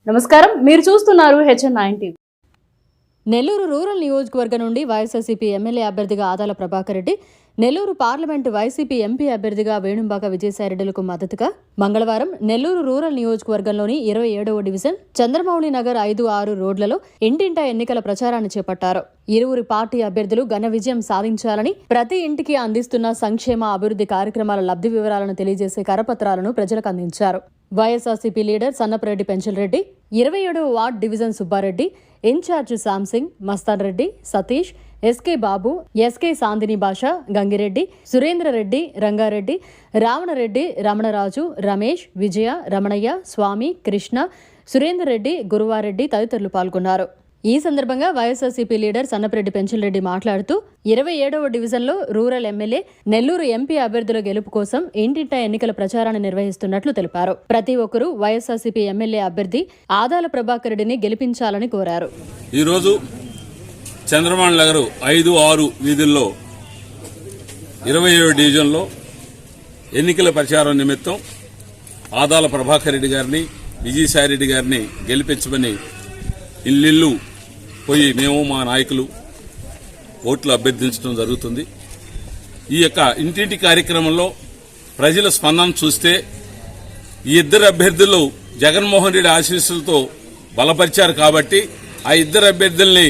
నమస్కారం, మీరు చూస్తున్నారు HN9 టీవీ. నెల్లూరు రూరల్ నియోజకవర్గం నుండి వైఎస్ఆర్సీపీ ఎమ్మెల్యే అభ్యర్థిగా Adala Prabhakar Reddy, Nellore parliament YCP MP అభ్యర్థిగా వేణుంబాక విజయసాయిరెడ్డిలకు మద్దతుగా మంగళవారం నెల్లూరు రూరల్ నియోజకవర్గంలోని 27వ డివిజన్ చంద్రమౌళి నగర్ 5-6 రోడ్లలో ఇంటింటా ఎన్నికల ప్రచారాన్ని చేపట్టారు. ఇరువురి పార్టీ అభ్యర్థులు ఘన విజయం సాధించాలని, ప్రతి ఇంటికి అందిస్తున్న సంక్షేమ అభివృద్ధి కార్యక్రమాల లబ్ధి వివరాలను తెలియజేసే కరపత్రాలను ప్రజలకు అందించారు. వైఎస్ఆర్సీపీ లీడర్ సన్నపరెడ్డి పెంచల్ రెడ్డి, 27వ వార్డ్ డివిజన్ సుబ్బారెడ్డి, ఇన్ఛార్జ్ శాంసింగ్, మస్తాన్ రెడ్డి, సతీష్, ఎస్కే బాబు, ఎస్కే సాందిని భాష, గంగిరెడ్డి, సురేంద్రరెడ్డి, రంగారెడ్డి, రావణరెడ్డి, రమణరాజు, రమేష్, విజయ, రమణయ్య, స్వామి, కృష్ణ, సురేందర్రెడ్డి, గురువారెడ్డి తదితరులు పాల్గొన్నారు. ఈ సందర్భంగా వైఎస్ఆర్సీపీ లీడర్ సన్నపరెడ్డి పెంచల్ రెడ్డి మాట్లాడుతూ 27వ డివిజన్లో రూరల్ ఎమ్మెల్యే, నెల్లూరు ఎంపీ అభ్యర్థుల గెలుపు కోసం ఇంటింటా ఎన్నికల ప్రచారాన్ని నిర్వహిస్తున్నట్లు తెలిపారు. ప్రతి ఒక్కరూ వైఎస్ఆర్సీపీ ఎమ్మెల్యే అభ్యర్థి ఆదాల ప్రభాకర్ రెడ్డిని గెలిపించాలని కోరారు. ఈరోజు చంద్రమౌళి నగర్ 5-6 వీధుల్లో 27వ డివిజన్లో ఎన్నికల ప్రచారం నిమిత్తం ఆదాల ప్రభాకర్ రెడ్డి గారిని, విజయసాయిరెడ్డి గారిని గెలిపించమని ఇల్లు పోయి మేము మా నాయకులు ఓట్లు అభ్యర్థించడం జరుగుతుంది. ఈ యొక్క ఇంటింటి కార్యక్రమంలో ప్రజల స్పందన చూస్తే ఈ ఇద్దరు అభ్యర్థులు జగన్మోహన్ రెడ్డి ఆశీస్సులతో బలపరిచారు కాబట్టి ఆ ఇద్దరు అభ్యర్థుల్ని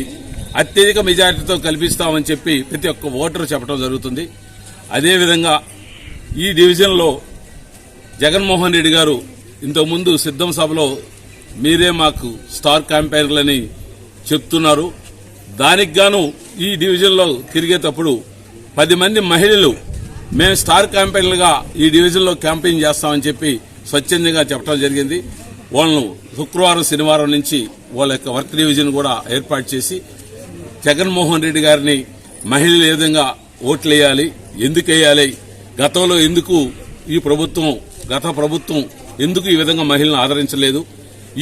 అత్యధిక మెజారిటీతో కల్పిస్తామని చెప్పి ప్రతి ఒక్క ఓటరు చెప్పడం జరుగుతుంది. అదేవిధంగా ఈ డివిజన్లో జగన్మోహన్ రెడ్డి గారు ఇంతకుముందు సిద్ధం సభలో మీరే మాకు స్టార్ క్యాంపెయినర్లని చెప్తున్నారు. దానికి గాను ఈ డివిజన్లో తిరిగేటప్పుడు 10 మంది మహిళలు మేము స్టార్ క్యాంపెయినర్లుగా ఈ డివిజన్లో క్యాంపెయిన్ చేస్తామని చెప్పి స్వచ్ఛందంగా చెప్పడం జరిగింది. వాళ్ళను శుక్రవారం, శనివారం నుంచి వాళ్ళ యొక్క వర్క్ డివిజన్ కూడా ఏర్పాటు చేసి జగన్మోహన్ రెడ్డి గారిని మహిళలు ఏ విధంగా ఓట్లు వేయాలి, ఎందుకు వేయాలి, గతంలో ఎందుకు గత ప్రభుత్వం ఎందుకు ఈ విధంగా మహిళలను ఆదరించలేదు,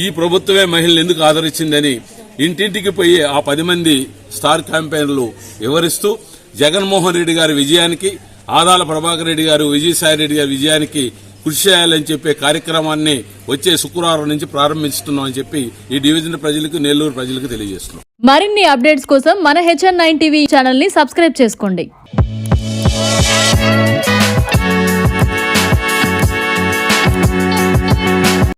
ఈ ప్రభుత్వమే మహిళలు ఎందుకు ఆదరించిందని ఇంటింటికి పోయి ఆ 10 మంది స్టార్ క్యాంపెయినర్లు వివరిస్తూ జగన్మోహన్ రెడ్డి గారి విజయానికి, ఆదాల ప్రభాకర్ రెడ్డి గారు, విజయసాయిరెడ్డి గారి విజయానికి కృషి చేయాలని చెప్పే కార్యక్రమాన్ని వచ్చే శుక్రవారం నుంచి ప్రారంభిస్తున్నామని చెప్పి ఈ డివిజన్ ప్రజలకు, నెల్లూరు ప్రజలకు తెలియజేస్తున్నాం. మరిన్ని అప్డేట్స్ కోసం మన HN9 టీవీ ఛానల్ ని సబ్స్క్రైబ్ చేసుకోండి.